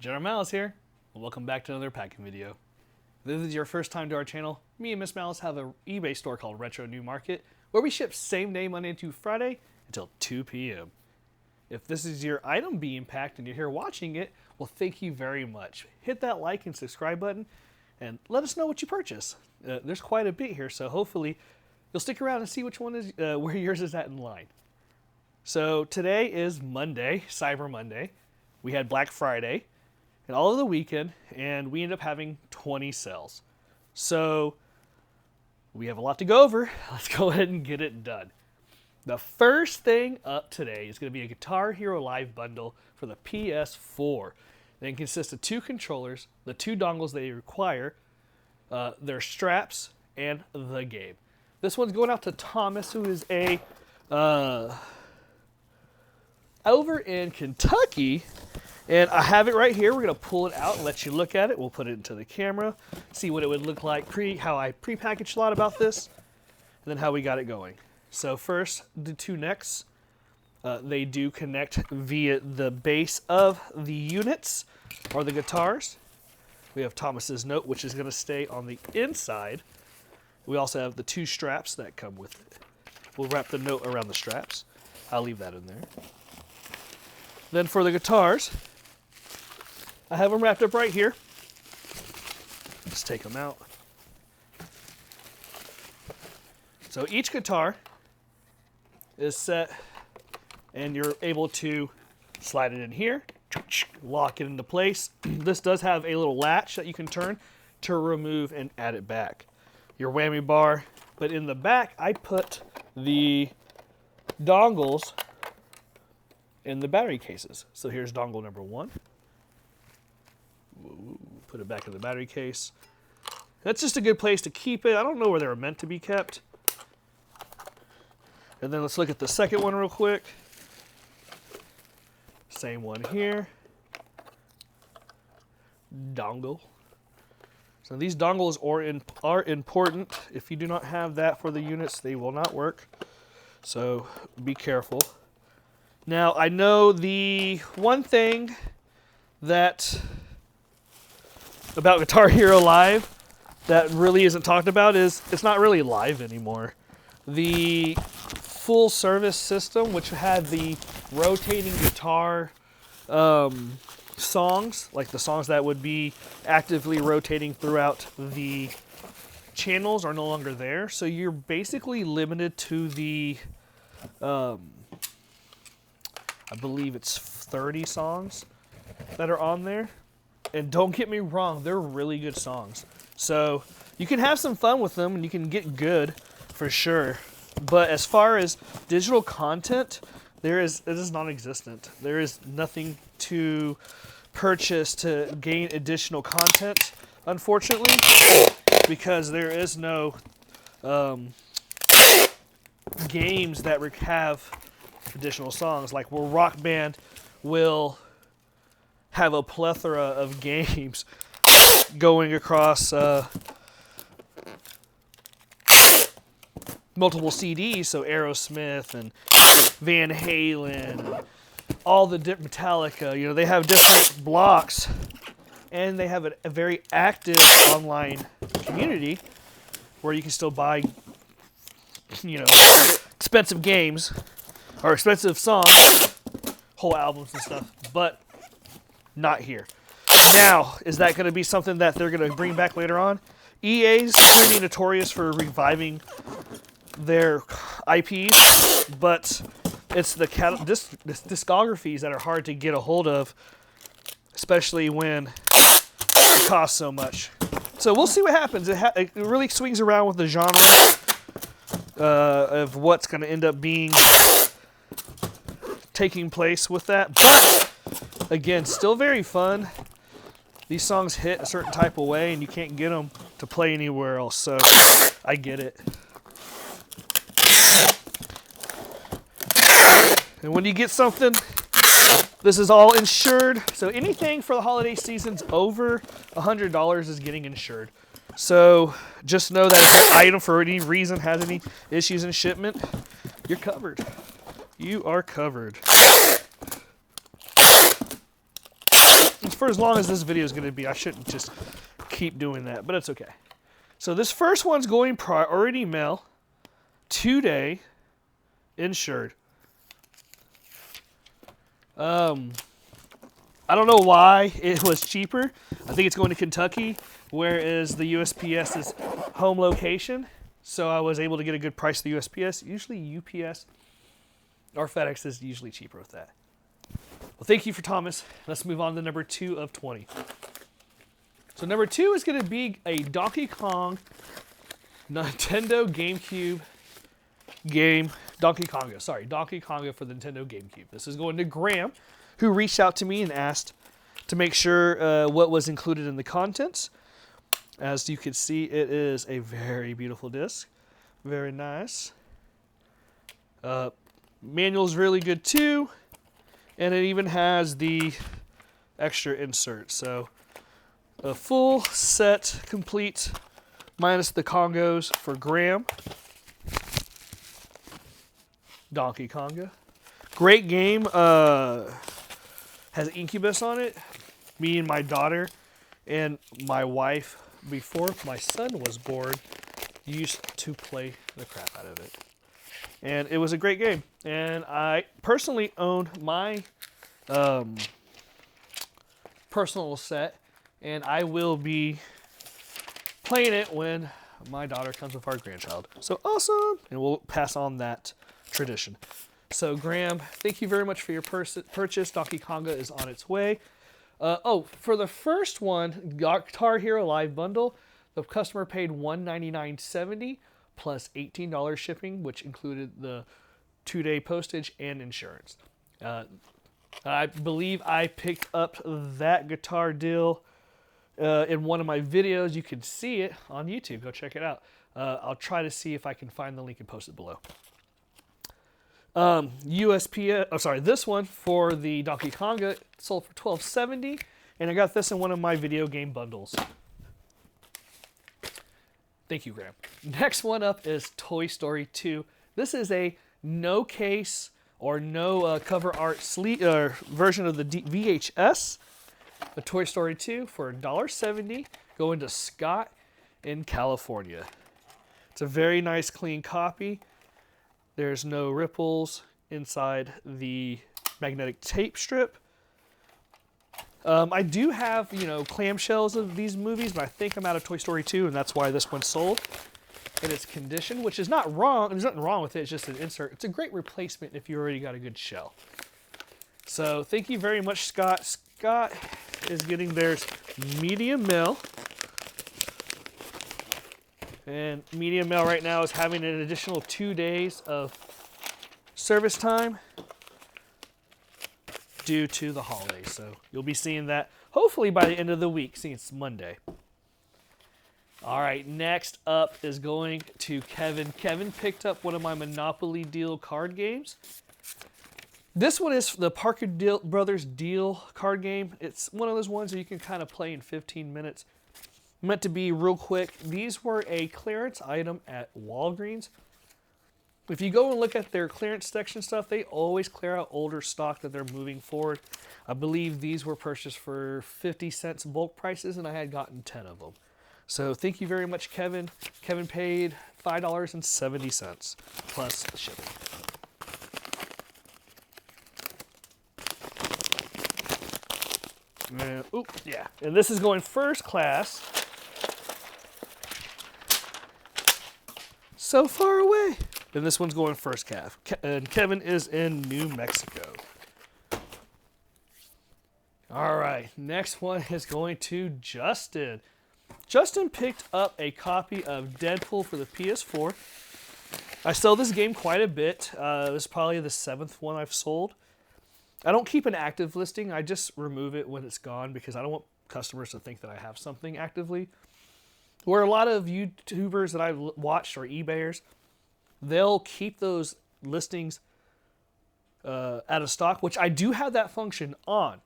General Malice here, and welcome back to another packing video. If this is your first time to our channel, me and Miss Malice have an eBay store called Retro New Market, where we ship same day Monday to Friday until 2 p.m. If this is your item being packed and you're here watching it, well, thank you very much. Hit that like and subscribe button, and let us know what you purchase. There's quite a bit here, so hopefully you'll stick around and see which one is where yours is at in line. So today is Monday, Cyber Monday. We had Black Friday and all of the weekend, and we ended up having 20 sales. So we have a lot to go over. Let's go ahead and get it done. The first thing up today is going to be a Guitar Hero Live bundle for the PS4. It consists of 2 controllers, the 2 dongles they require, their straps, and the game. This one's going out to Thomas, who is over in Kentucky, and I have it right here. We're going to pull it out and let you look at it. We'll put it into the camera, see what it would look like, how I pre-packaged a lot about this, and then how we got it going. So first, the 2 necks, they do connect via the base of the units, or the guitars. We have Thomas's note, which is going to stay on the inside. We also have the 2 straps that come with it. We'll wrap the note around the straps. I'll leave that in there. Then for the guitars, I have them wrapped up right here. Let's take them out. So each guitar is set, and you're able to slide it in here, lock it into place. This does have a little latch that you can turn to remove and add it back. Your whammy bar, but in the back, I put the dongles in the battery cases. So here's dongle number 1. Put it back in the battery case. That's just a good place to keep it. I don't know where they're meant to be kept. And then let's look at the second one real quick. Same one here. Dongle. So these dongles are important. If you do not have that for the units, they will not work. So be careful. Now, I know the one thing that about Guitar Hero Live that really isn't talked about is it's not really live anymore. The full service system, which had the rotating guitar songs, like the songs that would be actively rotating throughout the channels, are no longer there. So you're basically limited to the I believe it's 30 songs that are on there. And don't get me wrong, they're really good songs. So you can have some fun with them and you can get good for sure. But as far as digital content, it is non-existent. There is nothing to purchase to gain additional content, unfortunately, because there is no games that have additional songs. Like where Rock Band will have a plethora of games going across multiple CDs, so Aerosmith and Van Halen, and all the Metallica, they have different blocks, and they have a very active online community where you can still buy, expensive games or expensive songs, whole albums and stuff, but not here. Now, is that going to be something that they're going to bring back later on? EA's pretty notorious for reviving their IPs, but it's the discographies that are hard to get a hold of, especially when it costs so much. So we'll see what happens. It really swings around with the genre of what's going to end up taking place with that. But again, still very fun. These songs hit a certain type of way, and you can't get them to play anywhere else. So I get it. And when you get something, this is all insured. So anything for the holiday season's over $100 is getting insured. So just know that if your item for any reason has any issues in shipment, you're covered. You are covered. for as long as this video is going to be, I shouldn't just keep doing that, but it's okay. So this first one's going priority mail, 2-day, insured. I don't know why it was cheaper. I think it's going to Kentucky, whereas the USPS is home location. So I was able to get a good price to the USPS. Usually UPS or FedEx is usually cheaper with that. Well, thank you for Thomas. Let's move on to number 2 of 20. So number 2 is going to be a Donkey Kong Nintendo GameCube game. Donkey Konga for the Nintendo GameCube. This is going to Graham, who reached out to me and asked to make sure what was included in the contents. As you can see, it is a very beautiful disc. Very nice. Manual's really good too. And it even has the extra insert. So a full set complete minus the Kongos for Graham. Donkey Konga. Great game. Has Incubus on it. Me and my daughter and my wife, before my son was born, used to play the crap out of it. And it was a great game. And I personally own my personal set, and I will be playing it when my daughter comes with our grandchild. So awesome! And we'll pass on that tradition. So Graham, thank you very much for your purchase. Donkey Konga is on its way. For the first one, Guitar Hero Live Bundle, the customer paid $199.70 plus $18 shipping, which included the 2-day postage and insurance. I believe I picked up that guitar deal in one of my videos. You can see it on YouTube. Go check it out. I'll try to see if I can find the link and post it below. This one for the Donkey Konga sold for $12.70, and I got this in one of my video game bundles. Thank you, Graham. Next one up is Toy Story 2. This is a no case or no cover art version of the VHS, a Toy Story 2 for $1.70, going to Scott in California. It's a very nice, clean copy. There's no ripples inside the magnetic tape strip. I do have, clamshells of these movies, but I think I'm out of Toy Story 2, and that's why this one sold in its condition, which is not wrong. There's nothing wrong with it. It's just an insert. It's a great replacement if you already got a good shell. So thank you very much, Scott. Scott is getting theirs medium mail. And medium mail right now is having an additional 2 days of service time due to the holidays. So you'll be seeing that hopefully by the end of the week, seeing it's Monday. All right, next up is going to Kevin. Kevin picked up one of my Monopoly Deal card games. This one is the Parker Brothers Deal card game. It's one of those ones that you can kind of play in 15 minutes. Meant to be real quick. These were a clearance item at Walgreens. If you go and look at their clearance section stuff, they always clear out older stock that they're moving forward. I believe these were purchased for 50 cents bulk prices, and I had gotten 10 of them. So thank you very much, Kevin. Kevin paid $5.70 plus shipping. And this is going first class. So far away. And this one's going first calf. And Kevin is in New Mexico. All right, next one is going to Justin. Justin picked up a copy of Deadpool for the PS4. I sell this game quite a bit. This is probably the 7th one I've sold. I don't keep an active listing. I just remove it when it's gone because I don't want customers to think that I have something actively. Where a lot of YouTubers that I've watched or eBayers, they'll keep those listings out of stock, which I do have that function on.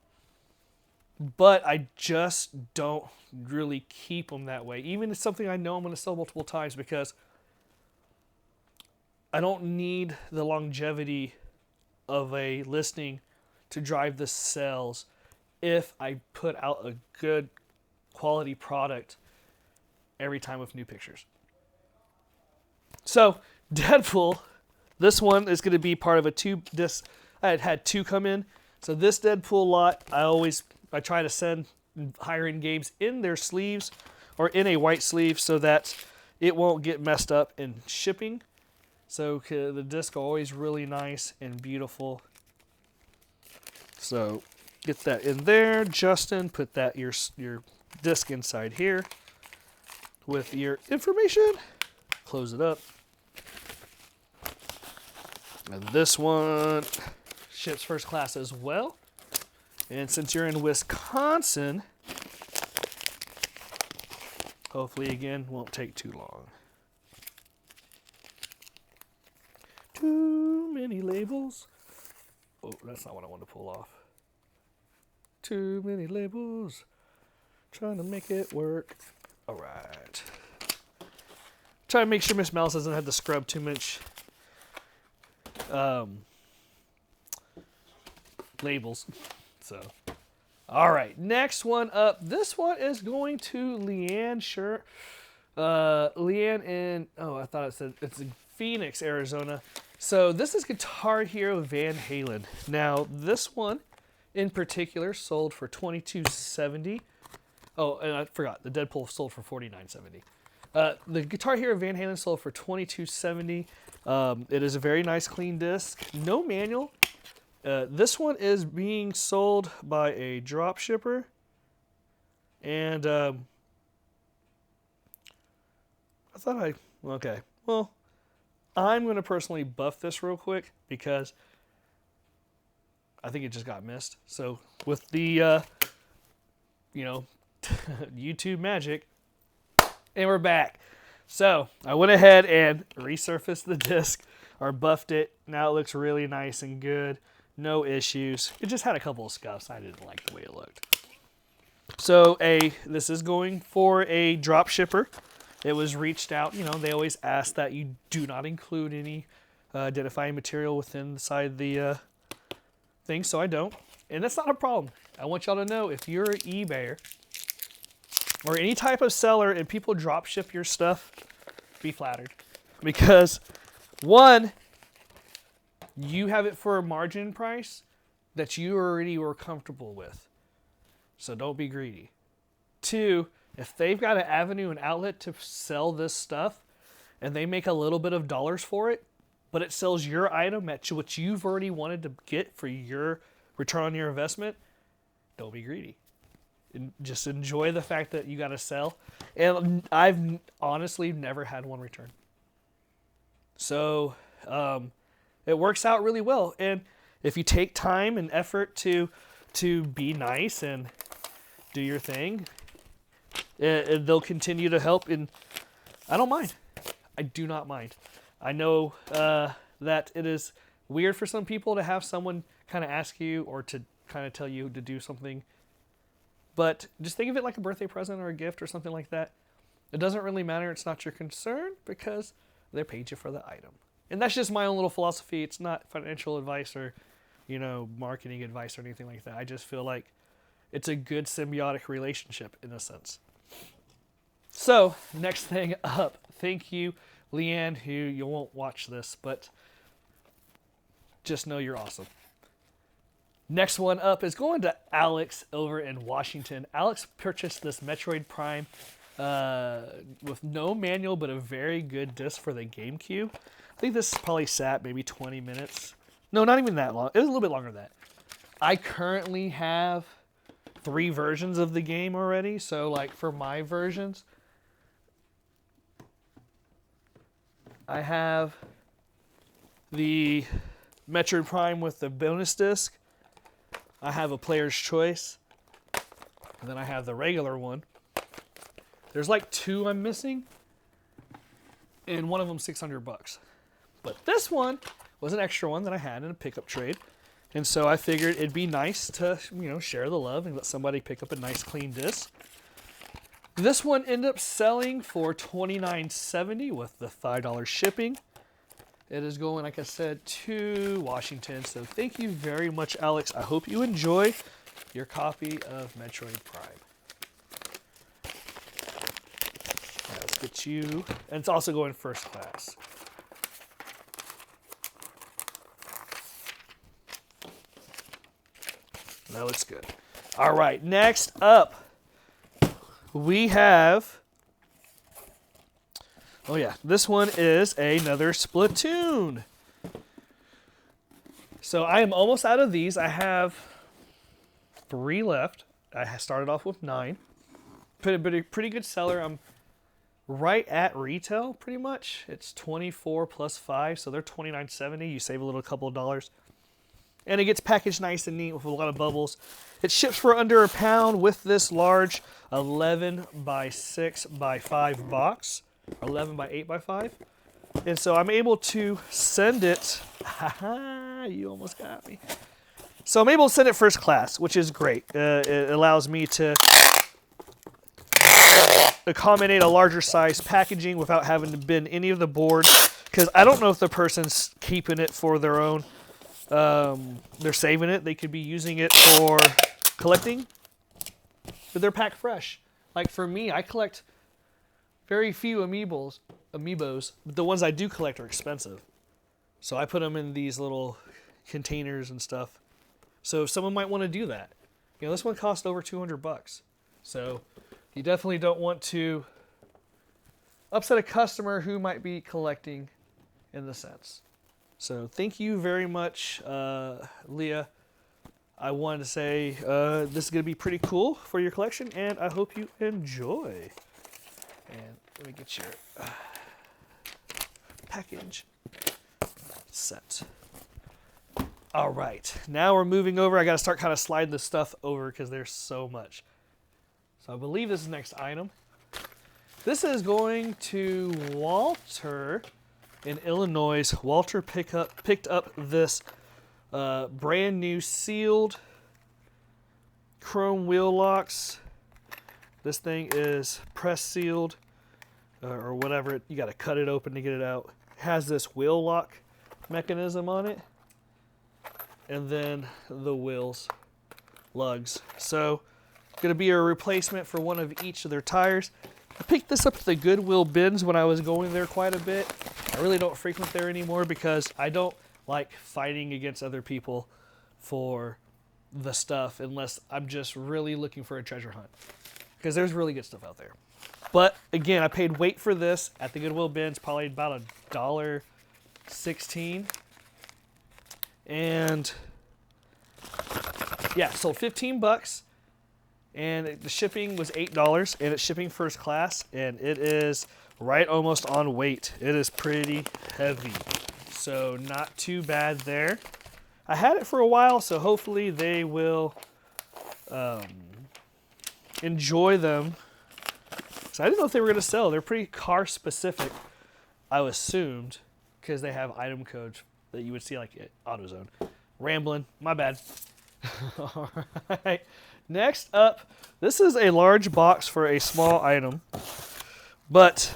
But I just don't really keep them that way. Even if it's something I know I'm going to sell multiple times because I don't need the longevity of a listing to drive the sales if I put out a good quality product every time with new pictures. So, Deadpool, this one is going to be part of a 2-disc. I had 2 come in. So this Deadpool lot, I try to send higher end games in their sleeves or in a white sleeve so that it won't get messed up in shipping. So the discs are always really nice and beautiful. So get that in there. Justin, put that your disc inside here with your information. Close it up. And this one ships first class as well. And since you're in Wisconsin, hopefully again won't take too long. Too many labels. Oh, that's not what I want to pull off. Too many labels. Trying to make it work. All right. Try to make sure Miss Mouse doesn't have to scrub too much labels. So, all right. Next one up. This one is going to Leanne. Sure. Leanne in, I thought it said it's in Phoenix, Arizona. So this is Guitar Hero Van Halen. Now this one in particular sold for $22.70. Oh, and I forgot, the Deadpool sold for $49.70. The Guitar Hero Van Halen sold for $22.70. It is a very nice clean disc. No manual. This one is being sold by a drop shipper. And okay. Well, I'm going to personally buff this real quick because I think it just got missed. So with the, YouTube magic, and we're back. So I went ahead and resurfaced the disc or buffed it. Now it looks really nice and good. No issues. It just had a couple of scuffs. I didn't like the way it looked. So this is going for a drop shipper. It was reached out, they always ask that you do not include any identifying material within the thing, so I don't. And that's not a problem. I want y'all to know if you're an eBayer or any type of seller and people drop ship your stuff, be flattered. Because, one, you have it for a margin price that you already were comfortable with. So don't be greedy. Two, if they've got an avenue and outlet to sell this stuff and they make a little bit of dollars for it, but it sells your item at what you've already wanted to get for your return on your investment, don't be greedy. And just enjoy the fact that you got to sell. And I've honestly never had one return. So it works out really well. And if you take time and effort to be nice and do your thing, they'll continue to help, and I don't mind. I do not mind. I know that it is weird for some people to have someone kind of ask you or to kind of tell you to do something, but just think of it like a birthday present or a gift or something like that. It doesn't really matter. It's not your concern because they paid you for the item. And that's just my own little philosophy. It's not financial advice or, marketing advice or anything like that. I just feel like it's a good symbiotic relationship in a sense. So, next thing up. Thank you, Leanne, who you won't watch this, but just know you're awesome. Next one up is going to Alex over in Washington. Alex purchased this Metroid Prime with no manual, but a very good disc for the Gamecube. I think this probably sat maybe 20 minutes. No, not even that long. It was a little bit longer than that. I currently have 3 versions of the game already. So, like, for my versions, I have the Metroid Prime with the bonus disc. I have a player's choice. And then I have the regular one. There's like 2 I'm missing. And one of them $600. But this one was an extra one that I had in a pickup trade. And so I figured it'd be nice to, share the love and let somebody pick up a nice clean disc. This one ended up selling for $29.70 with the $5 shipping. It is going, like I said, to Washington. So thank you very much, Alex. I hope you enjoy. your copy of Metroid Prime. Right, let's get you, and it's also going first class. That looks good. All right, next up, we have, oh yeah, this one is another Splatoon. So I am almost out of these. I have 3 left. I started off with 9. Pretty good seller. I'm right at retail, pretty much. It's 24 plus 5, so they're $29.70. You save a little couple of dollars. And it gets packaged nice and neat with a lot of bubbles. It ships for under £1 with this large 11 by 6 by 5 box. 11 by 8 by 5. And so I'm able to send it. You almost got me. So I'm able to send it first class, which is great. It allows me to accommodate a larger size packaging without having to bend any of the board. Because I don't know if the person's keeping it for their own. They're saving it. They could be using it for collecting. But they're packed fresh. Like for me, I collect very few amiibos, but the ones I do collect are expensive. So I put them in these little containers and stuff. So someone might want to do that. You know, this one cost over $200. So you definitely don't want to upset a customer who might be collecting in the sense. So thank you very much, Leah. I wanted to say this is going to be pretty cool for your collection, and I hope you enjoy. And let me get your package set. All right, now we're moving over. I got to start kind of sliding this stuff over because there's so much. So I believe this is the next item. This is going to Walter in Illinois. Walter picked up this brand new sealed chrome wheel locks. This thing is press sealed or whatever. You got to cut it open to get it out. It has this wheel lock mechanism on it, and then the wheels lugs. So going to be a replacement for one of each of their tires. I picked this up at the Goodwill bins when I was going there quite a bit. I really don't frequent there anymore because I don't like fighting against other people for the stuff unless I'm just really looking for a treasure hunt. Because there's really good stuff out there. But again, I paid weight for this at the Goodwill bins, probably about $1.16. And yeah, sold $15. And the shipping was $8, and it's shipping first class, and it is right almost on weight. It is pretty heavy, so not too bad there. I had it for a while, so hopefully they will enjoy them. So I didn't know if they were going to sell. They're pretty car specific, I assumed, because they have item codes that you would see like at AutoZone. Rambling, my bad. All right. Next up, this is a large box for a small item, but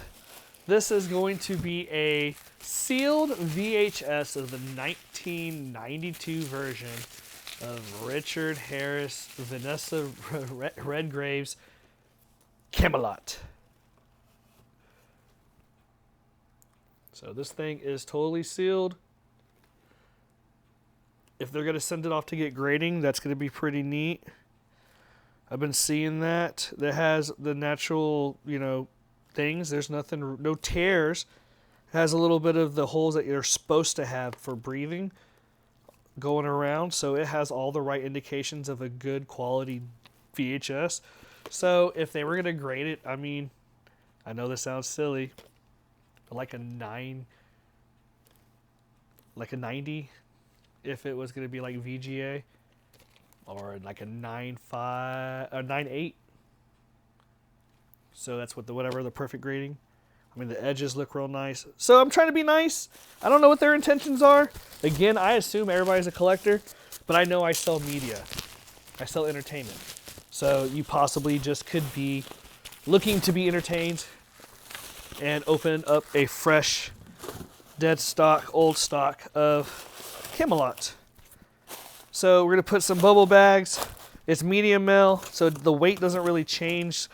this is going to be a sealed VHS of the 1992 version of Richard Harris, Vanessa Redgrave's Camelot. So this thing is totally sealed. If they're going to send it off to get grading, that's going to be pretty neat. I've been seeing that. That has the natural, things. There's nothing, no tears. It has a little bit of the holes that you're supposed to have for breathing going around. So it has all the right indications of a good quality VHS. So if they were going to grade it, I mean, I know this sounds silly, but like a 90, if it was going to be like VGA. Or like a 9.5, or 9.8. So that's what whatever the perfect grading. I mean, the edges look real nice. So I'm trying to be nice. I don't know what their intentions are. Again, I assume everybody's a collector, but I know I sell media. I sell entertainment. So you possibly just could be looking to be entertained and open up a fresh, dead stock, old stock of Camelot. So we're going to put some bubble bags It's medium mail, so the weight doesn't really change.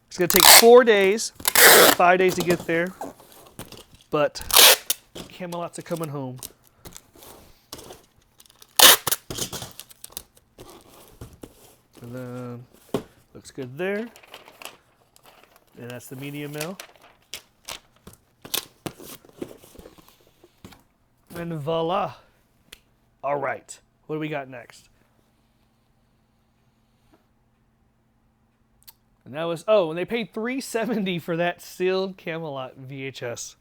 It's going to take 4 days, 5 days to get there, but Camelots are coming home. And then, looks good there. And that's the medium mail. And voila. All right, what do we got next? And that was, oh, and they paid $370 for that sealed Camelot VHS.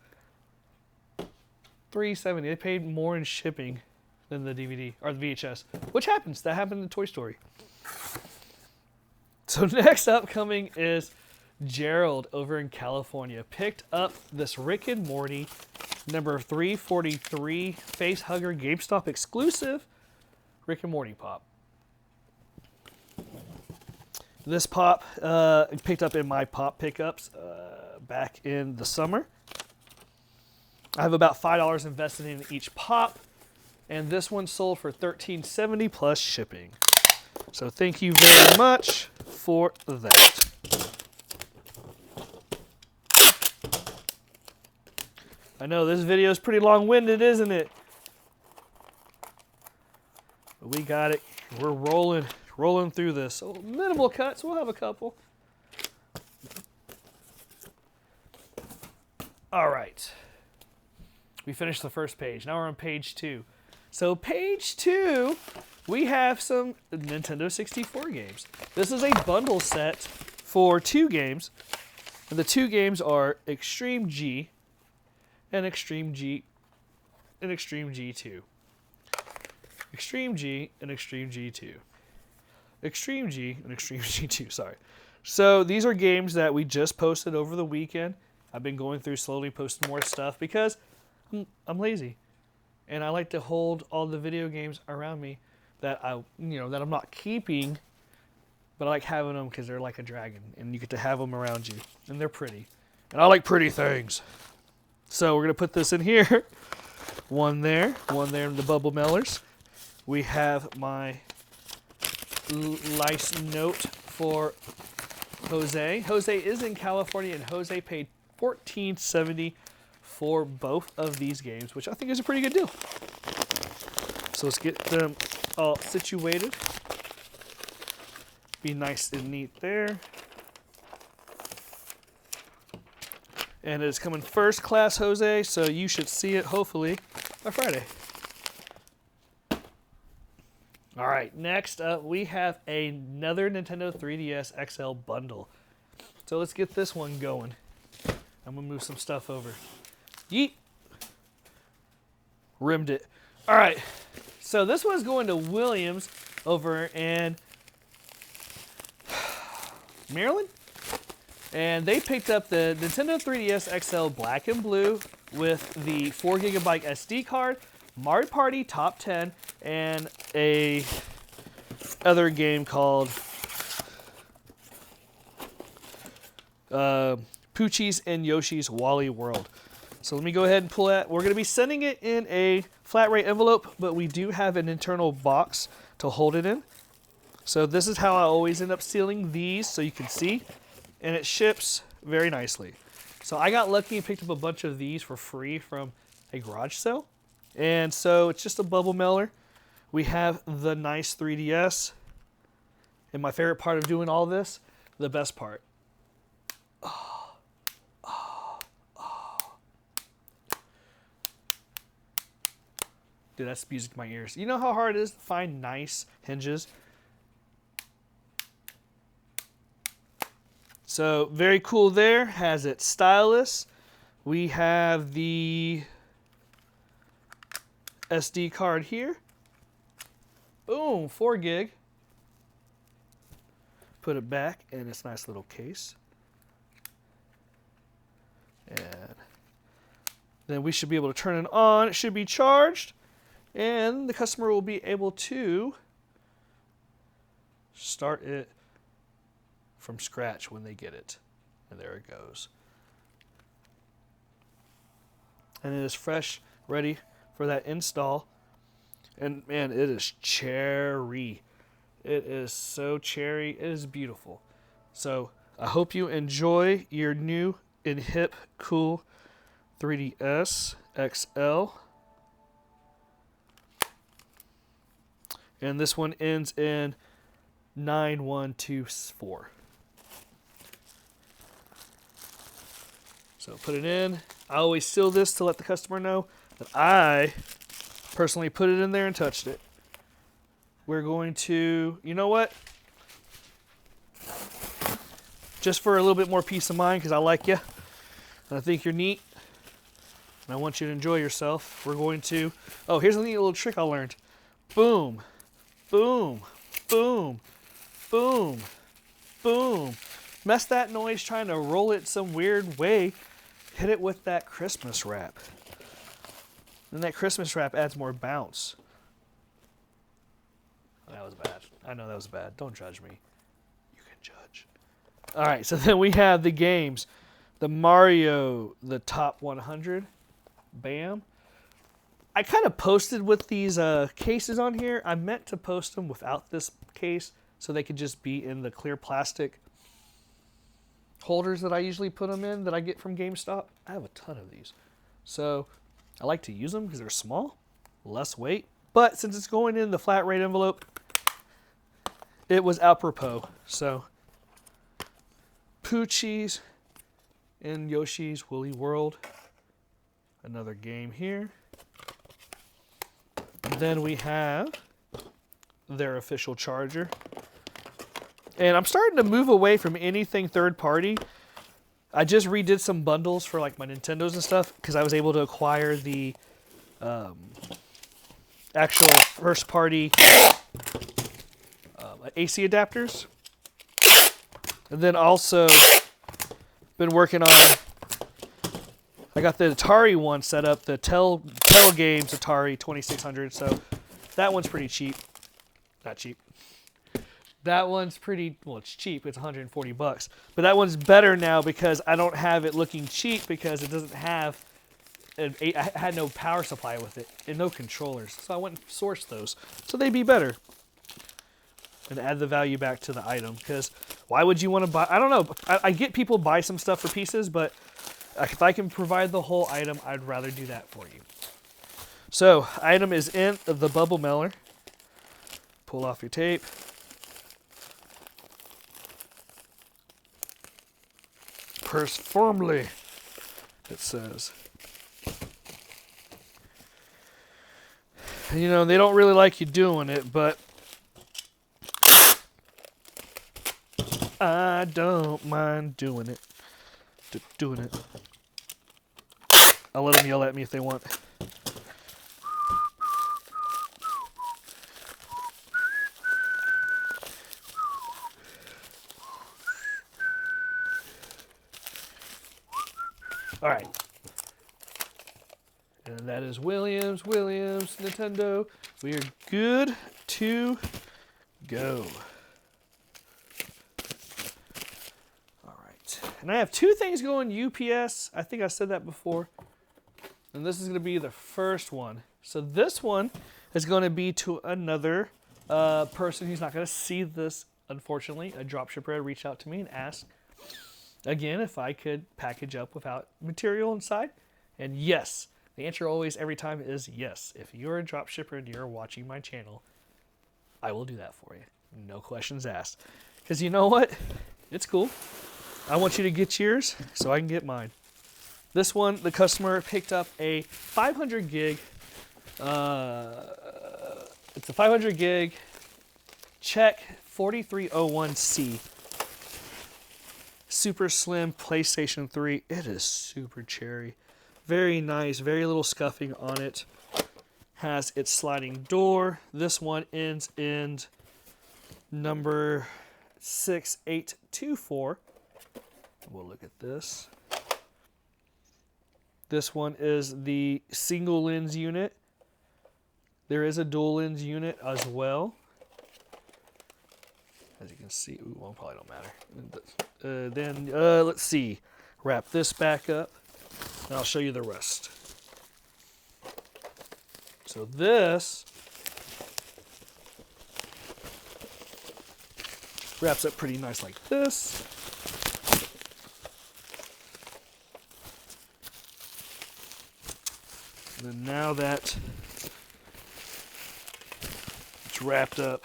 $370. They paid more in shipping than the DVD or the VHS, which happens. That happened in Toy Story. So next upcoming is Gerald over in California. Picked up this Rick and Morty number 343 facehugger Gamestop exclusive Rick and Morty pop. This pop picked up in my pop pickups back in the summer. I have about $5 invested in each pop, and this one sold for $13.70 plus shipping. So thank you very much for that. I know this video is pretty long-winded, isn't it? But we got it. We're rolling through this. So minimal cuts. We'll have a couple. All right. We finished the first page. Now we're on page 2. So page 2, we have some Nintendo 64 games. This is a bundle set for 2 games. And the 2 games are Extreme G and Extreme G and Extreme G2. Extreme G and Extreme G2. Extreme G and Extreme G2, sorry. So these are games that we just posted over the weekend. I've been going through slowly posting more stuff because I'm lazy. And I like to hold all the video games around me that that I'm not keeping, but I like having them because they're like a dragon and you get to have them around you and they're pretty. And I like pretty things. So we're going to put this in here. One there in the bubble mailers. We have my nice note for Jose. Jose is in California, and Jose paid $14.70 for both of these games, which I think is a pretty good deal. So let's get them all situated. Be nice and neat there. And it's coming first class, Jose, so you should see it, hopefully, by Friday. All right, next up, we have another Nintendo 3DS XL bundle. So let's get this one going. I'm going to move some stuff over. Yeet. Rimmed it. All right, so this one's going to Williams over in Maryland. And they picked up the Nintendo 3DS XL Black and Blue with the 4GB SD card, Mario Party Top 10, and a other game called Poochie's and Yoshi's Wally World. So let me go ahead and pull that. We're going to be sending it in a flat rate envelope, but we do have an internal box to hold it in. So this is how I always end up sealing these so you can see. And it ships very nicely. So I got lucky and picked up a bunch of these for free from a garage sale. And so it's just a bubble mailer. We have the nice 3DS. And my favorite part of doing all this, the best part. Dude, that's music to my ears. You know how hard it is to find nice hinges? So very cool there. Has its stylus. We have the SD card here. Boom, 4 gig. Put it back in its nice little case. And then we should be able to turn it on. It should be charged. And the customer will be able to start it from scratch when they get it. And there it goes. And it is fresh, ready for that install. And man, it is cherry. It is so cherry. It is beautiful. So I hope you enjoy your new and hip cool 3DS XL. And this one ends in 9124. So put it in. I always seal this to let the customer know that I personally put it in there and touched it. We're going to, you know what? Just for a little bit more peace of mind, because I like you, and I think you're neat, and I want you to enjoy yourself, we're going to, oh, here's a neat little trick I learned. Boom, boom, boom, boom, boom. Mess that noise trying to roll it some weird way. Hit it with that Christmas wrap. And that Christmas wrap adds more bounce. That was bad. I know that was bad. Don't judge me. You can judge. All right, so then we have the games. The Mario, the top 100. Bam. I kind of posted with these cases on here. I meant to post them without this case so they could just be in the clear plastic holders that I usually put them in that I get from Gamestop. I have a ton of these. So I like to use them because they're small, less weight. But since it's going in the flat rate envelope, it was apropos. So Poochie's in Yoshi's Woolly World. Another game here. And then we have their official charger. And I'm starting to move away from anything third party. I just redid some bundles for like my Nintendos and stuff because I was able to acquire the actual first party AC adapters. And then also been working on, I got the Atari one set up, the Tell Games Atari 2600. So that one's pretty cheap. Not cheap. That one's pretty, well, it's cheap. It's 140 bucks. But that one's better now because I don't have it looking cheap because it doesn't have, I had no power supply with it and no controllers. So I went and sourced those. So they'd be better. And add the value back to the item. Because why would you want to buy, I don't know. I get people buy some stuff for pieces, but if I can provide the whole item, I'd rather do that for you. So, item is in the bubble mailer. Pull off your tape. Purse firmly, it says. You know, they don't really like you doing it, but I don't mind doing it. Doing it. I'll let them yell at me if they want. All right. And that is Williams, Nintendo. We are good to go. All right. And I have two things going UPS. I think I said that before. And this is going to be the first one. So this one is going to be to another person who's not going to see this, unfortunately. A dropshipper had reached out to me and asked, again, if I could package up without material inside. And yes, the answer always, every time is yes. If you're a dropshipper and you're watching my channel, I will do that for you. No questions asked. Because you know what? It's cool. I want you to get yours so I can get mine. This one, the customer picked up a 500 gig. It's a 500 gig Czech 4301C. Super slim PlayStation 3. It is super cherry. Very nice. Very little scuffing on it. Has its sliding door. This one ends in number 6824. We'll look at this. This one is the single lens unit. There is a dual lens unit as well. As you can see, ooh, well, probably don't matter. Then let's see. Wrap this back up, and I'll show you the rest. So this Wraps up pretty nice like this. And then now that it's wrapped up,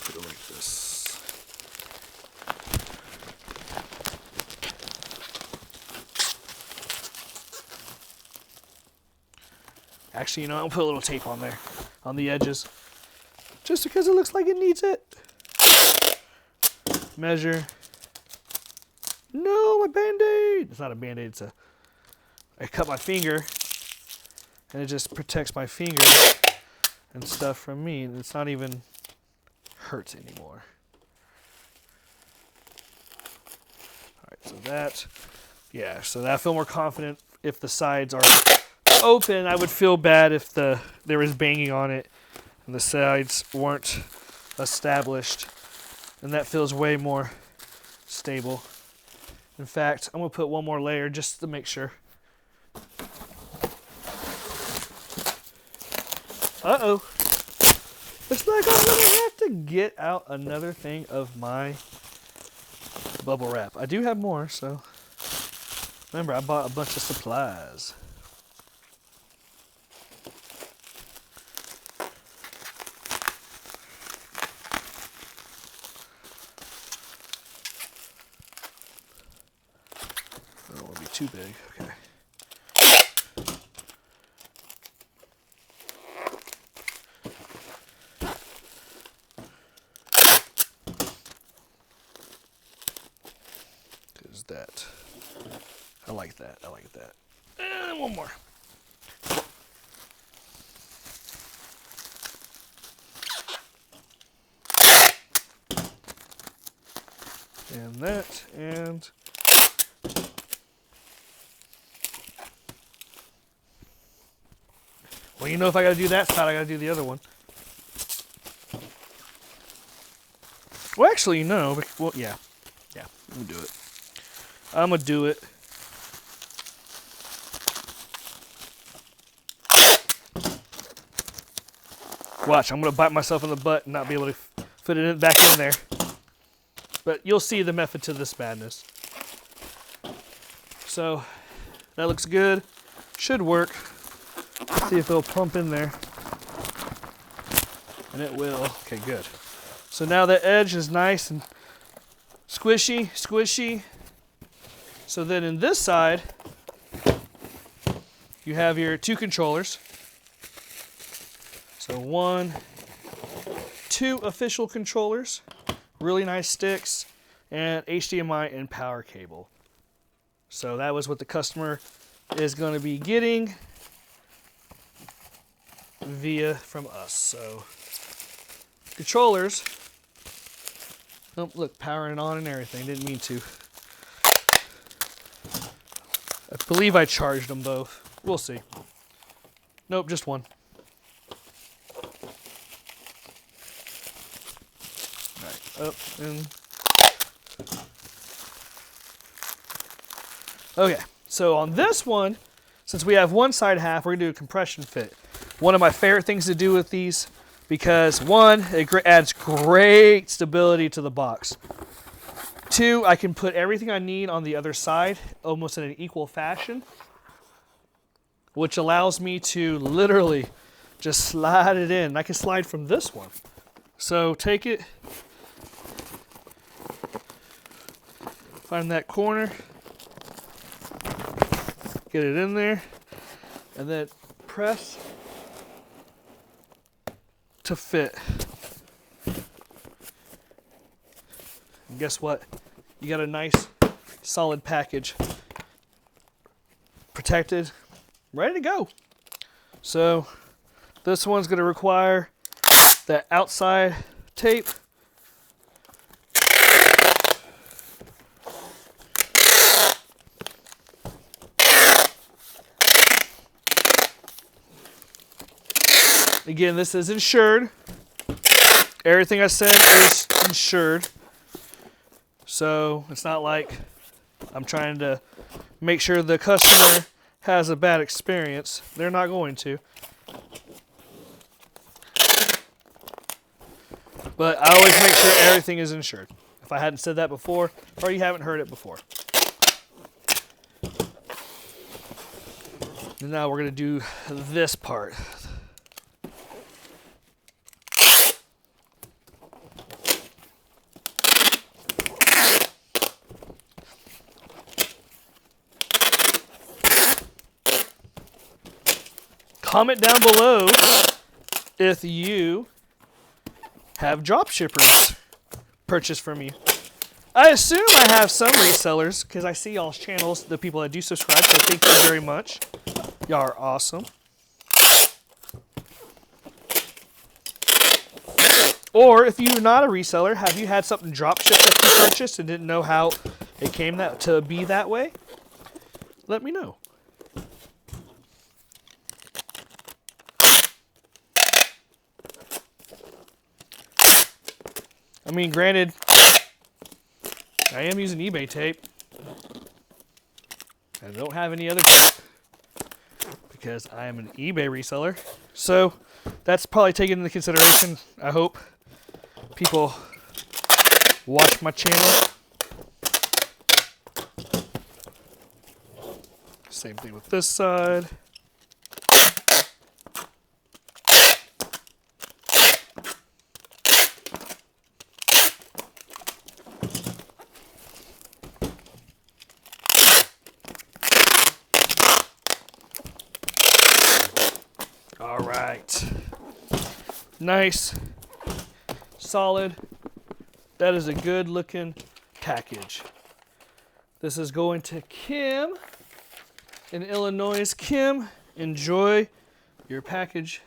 put it like this. Actually, you know, I'll put a little tape on there, on the edges, just because it looks like it needs it. Measure. No, my Band-Aid! It's not a Band-Aid, it's a... I cut my finger, and it just protects my finger and stuff from me, and it's not even hurts anymore. Alright, so that... Yeah, so that I feel more confident if the sides are open. I would feel bad if there was banging on it and the sides weren't established. And that feels way more stable. In fact, I'm going to put one more layer just to make sure. Uh-oh. Looks like I'm going to have to get out another thing of my bubble wrap. I do have more, so... Remember, I bought a bunch of supplies. I don't want to be too big. Okay. There's that. I like that. I like that. And one more. And that, and well, you know, if I gotta do that side, I gotta do the other one. Well, actually, no. Well, yeah. Yeah, I'm gonna do it. I'm gonna do it. Watch, I'm gonna bite myself in the butt and not be able to fit it back in there. But you'll see the method to this madness. So, that looks good. Should work. See if it'll plump in there. And it will. Okay, good. So now the edge is nice and squishy, squishy. So then in this side, you have your two controllers. So two official controllers, really nice sticks, and HDMI and power cable. So that was what the customer is going to be getting from us. So controllers, oh look, powering on and everything, didn't mean to. I believe I charged them both. We'll see. Nope, just one. Up and okay, so on this one, since we have one side half, we're gonna do a compression fit. One of my favorite things to do with these, because one, it adds great stability to the box. Two, I can put everything I need on the other side almost in an equal fashion, which allows me to literally just slide it in. I can slide from this one. So take it, find that corner, get it in there, and then press to fit. And guess what? You got a nice solid package, protected, ready to go. So this one's going to require that outside tape. Again, this is insured. Everything I said is insured. So it's not like I'm trying to make sure the customer has a bad experience. They're not going to. But I always make sure everything is insured. If I hadn't said that before, or you haven't heard it before. And now we're going to do this part. Comment down below if you have drop shippers purchased from you. I assume I have some resellers because I see y'all's channels, the people that do subscribe, so thank you very much. Y'all are awesome. Or if you're not a reseller, have you had something drop shipped that you purchased and didn't know how it came to be that way? Let me know. I mean, granted, I am using eBay tape. I don't have any other tape because I am an eBay reseller. So that's probably taken into consideration. I hope people watch my channel. Same thing with this side. All right. Nice. Solid. That is a good looking package. This is going to Kim in Illinois. Kim, enjoy your package.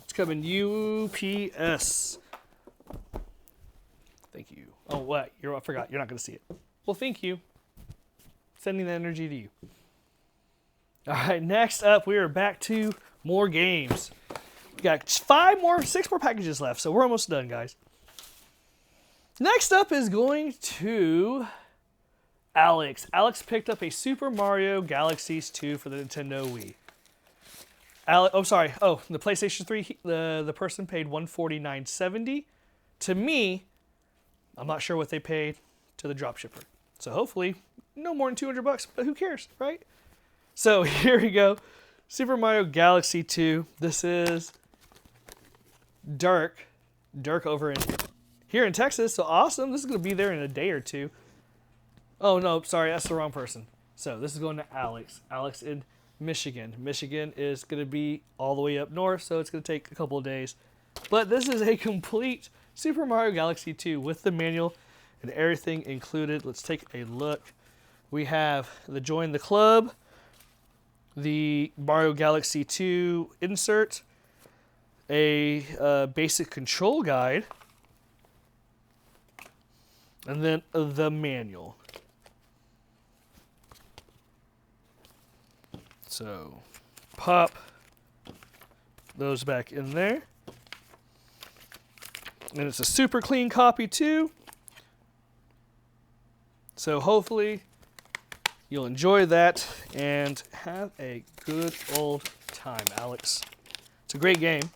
It's coming UPS. Thank you. Oh, what? I forgot. You're not going to see it. Well, thank you. Sending the energy to you. All right, next up, we are back to more games. We got 6 more packages left, so we're almost done, guys. Next up is going to Alex. Alex picked up a Super Mario Galaxies 2 for the Nintendo Wii. The PlayStation 3, the person paid $149.70. To me, I'm not sure what they paid to the dropshipper. So hopefully, no more than $200, but who cares, right? So here we go. Super Mario Galaxy 2. This is Dirk. Dirk over here in Texas. So awesome. This is going to be there in a day or two. Oh, no. Sorry. That's the wrong person. So this is going to Alex. Alex in Michigan. Michigan is going to be all the way up north, so it's going to take a couple of days. But this is a complete Super Mario Galaxy 2 with the manual and everything included. Let's take a look. We have the Join the Club, the Mario Galaxy 2 insert, a basic control guide, and then the manual. So, pop those back in there. And it's a super clean copy too. So hopefully you'll enjoy that and have a good old time, Alex. It's a great game.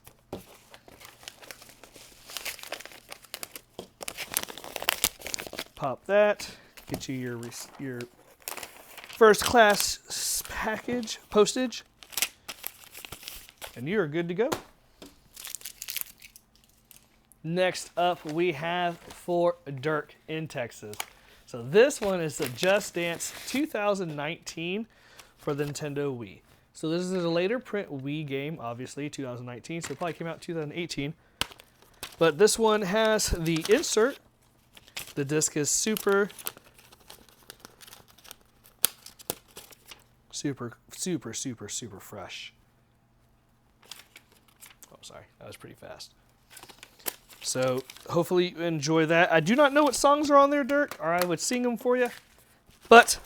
Pop that. Get you your first class package, postage. And you are good to go. Next up, we have for Dirk in Texas. So this one is the Just Dance 2019 for the Nintendo Wii. So this is a later print Wii game, obviously, 2019. So it probably came out in 2018. But this one has the insert. The disc is super fresh. Oh, sorry. That was pretty fast. So hopefully you enjoy that. I do not know what songs are on there, Dirk, or I would sing them for you. But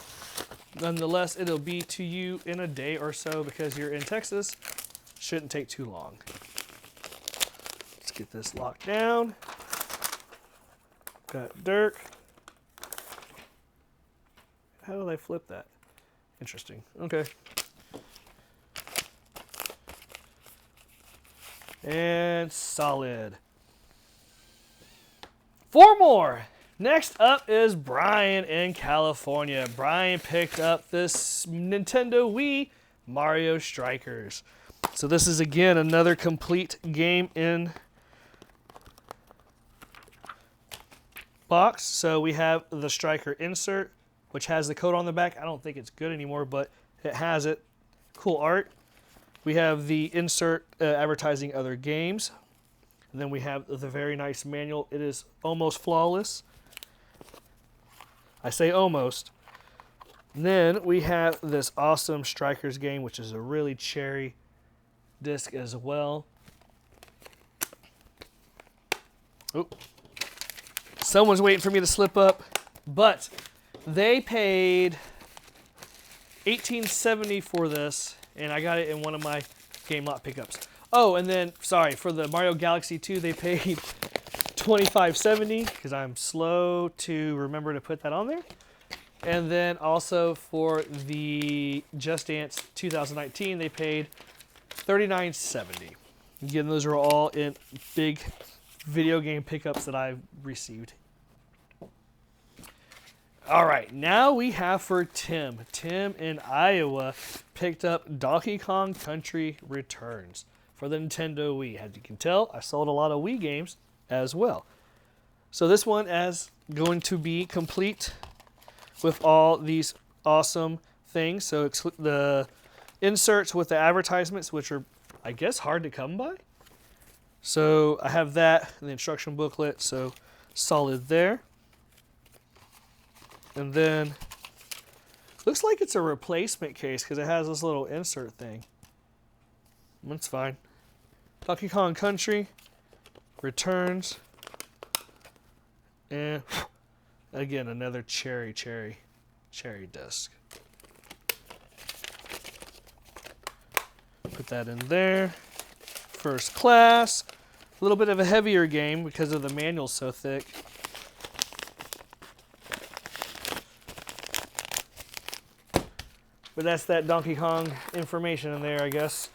nonetheless, it'll be to you in a day or so because you're in Texas. Shouldn't take too long. Let's get this locked down. Got Dirk. How do they flip that? Interesting. Okay. And solid. 4 more. Next up is Brian in California. Brian picked up this Nintendo Wii Mario Strikers. So this is, again, another complete game in box. So we have the Striker insert, which has the code on the back. I don't think it's good anymore, but it has it. Cool art. We have the insert advertising other games. And then we have the very nice manual. It is almost flawless. I say almost. And then we have this awesome Strikers game, which is a really cherry disc as well. Oh, someone's waiting for me to slip up, but they paid $18.70 for this, and I got it in one of my Game Lot pickups. Oh, and then, sorry, for the Mario Galaxy 2, they paid $25.70 because I'm slow to remember to put that on there. And then also for the Just Dance 2019, they paid $39.70. Again, those are all in big video game pickups that I've received. All right, now we have for Tim. Tim in Iowa picked up Donkey Kong Country Returns for the Nintendo Wii. As you can tell, I sold a lot of Wii games as well. So this one is going to be complete with all these awesome things. So the inserts with the advertisements, which are, I guess, hard to come by. So I have that, and the instruction booklet, so solid there. And then, looks like it's a replacement case because it has this little insert thing. That's fine. Donkey Kong Country Returns. And again, another cherry disc. Put that in there. First class. A little bit of a heavier game because of the manual's so thick. But that's that Donkey Kong information in there, I guess.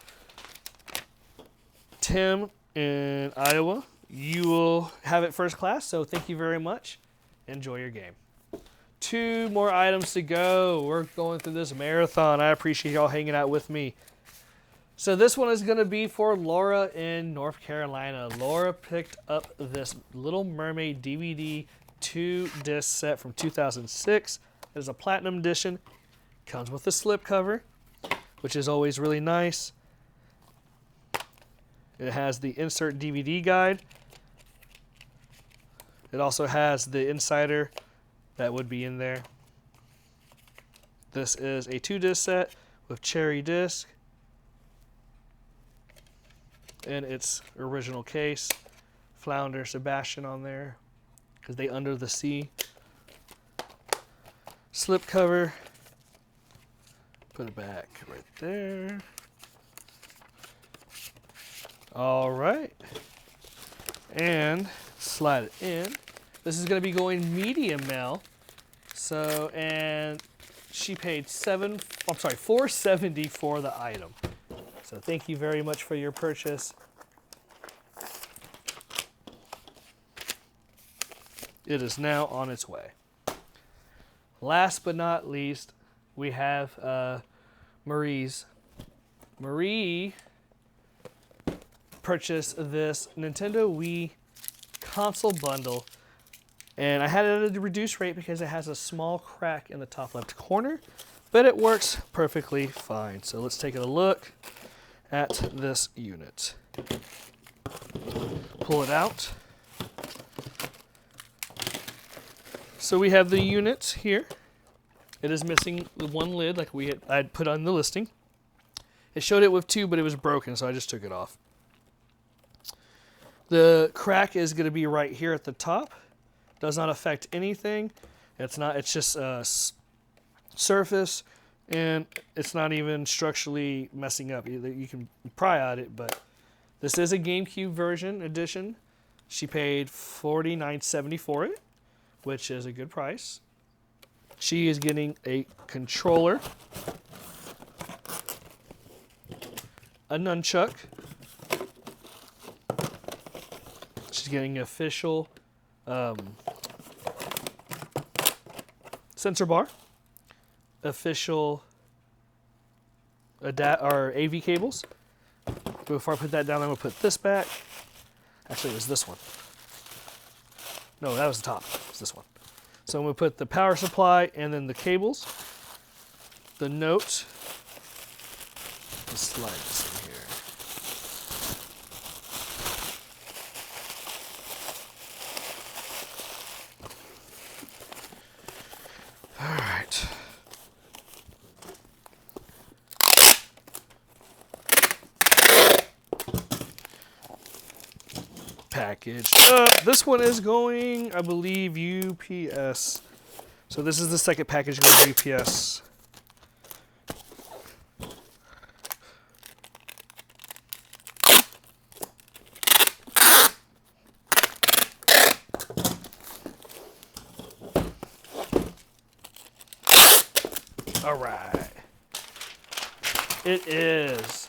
Tim in Iowa, you will have it first class, so thank you very much. Enjoy your game. 2 more items to go. We're going through this marathon. I appreciate y'all hanging out with me. So this one is going to be for Laura in North Carolina. Laura picked up this Little Mermaid DVD 2-disc set from 2006. It is a platinum edition. Comes with a slipcover, which is always really nice. It has the insert DVD guide. It also has the insider that would be in there. This is a 2-disc set with cherry disc in its original case. Flounder Sebastian on there because they under the sea. Slipcover. Put it back right there. All right. And slide it in. This is going to be going medium mail. So, and she paid $4.70 for the item. So thank you very much for your purchase. It is now on its way. Last but not least, we have Marie's. Marie purchased this Nintendo Wii console bundle, and I had it at a reduced rate because it has a small crack in the top left corner, but it works perfectly fine. So let's take a look at this unit. Pull it out. So we have the unit here. It is missing the one lid like I'd put on the listing. It showed it with 2, but it was broken, so I just took it off. The crack is going to be right here at the top. Does not affect anything. It's just a surface, and it's not even structurally messing up. You can pry at it, but this is a Gamecube version edition. She paid $49.70 for it, which is a good price. She is getting a controller, a nunchuck. She's getting an official sensor bar, official AV cables. Before I put that down, I'm going to put this back. Actually, it was this one. No, that was the top. It's this one. So I'm going to put the power supply and then the cables, the note. Let's slide this in here. All right. Packaged up. This one is going, I believe, UPS. So this is the second package going UPS. All right. It is.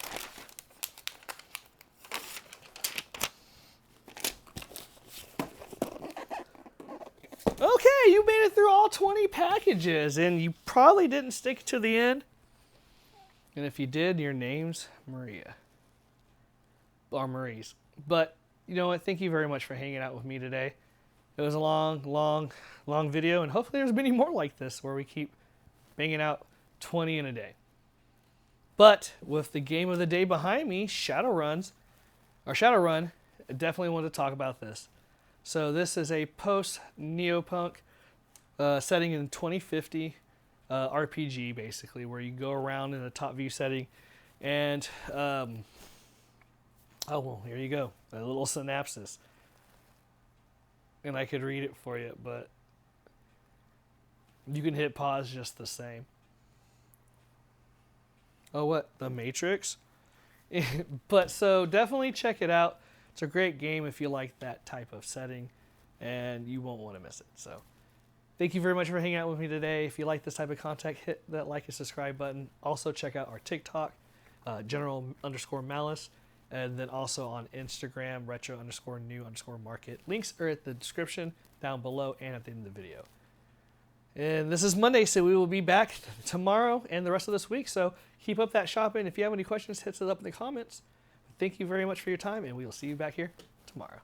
Okay, you made it through all 20 packages, and you probably didn't stick to the end. And if you did, your name's Maria. Or Marie's. But, you know what? Thank you very much for hanging out with me today. It was a long video, and hopefully there's many more like this where we keep banging out 20 in a day. But with the game of the day behind me, Shadowrun, I definitely want to talk about this. So this is a post-neopunk setting in 2050 RPG, basically, where you go around in a top view setting. And, oh, well, here you go. A little synopsis. And I could read it for you, but you can hit pause just the same. Oh, what? The Matrix? But so definitely check it out. It's a great game if you like that type of setting, and you won't want to miss it. So thank you very much for hanging out with me today. If you like this type of content, hit that like and subscribe button. Also check out our TikTok, general_malice, and then also on Instagram, retro_new_market. Links are at the description down below and at the end of the video. And this is Monday, so we will be back tomorrow and the rest of this week. So keep up that shopping. If you have any questions, hit it up in the comments. Thank you very much for your time, and we will see you back here tomorrow.